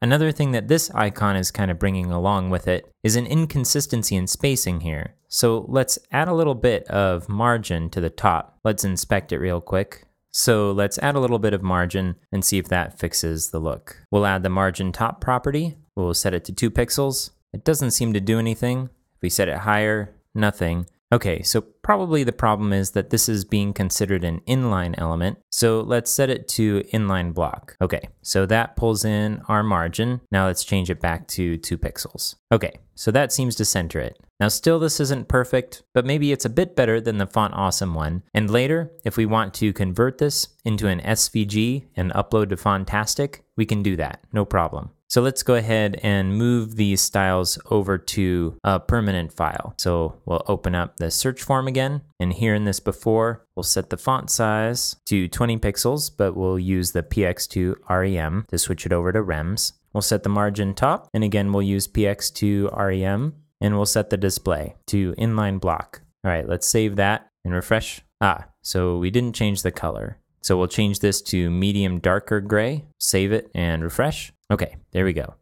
Another thing that this icon is kind of bringing along with it is an inconsistency in spacing here. So let's add a little bit of margin to the top. Let's inspect it real quick. So let's add a little bit of margin and see if that fixes the look. We'll add the margin top property. We'll set it to 2 pixels. It doesn't seem to do anything. If we set it higher, nothing. Okay, so probably the problem is that this is being considered an inline element. So let's set it to inline block. Okay, so that pulls in our margin. Now let's change it back to 2 pixels. Okay, so that seems to center it. Now still this isn't perfect, but maybe it's a bit better than the Font Awesome one. And later, if we want to convert this into an SVG and upload to Fontastic, we can do that, no problem. So let's go ahead and move these styles over to a permanent file. So we'll open up the search form again. And here in this before, we'll set the font size to 20 pixels, but we'll use the PX2 REM to switch it over to REMs. We'll set the margin top, and again, we'll use PX2 REM, and we'll set the display to inline block. All right, let's save that and refresh. So we didn't change the color. So we'll change this to medium darker gray, save it and refresh. Okay, there we go.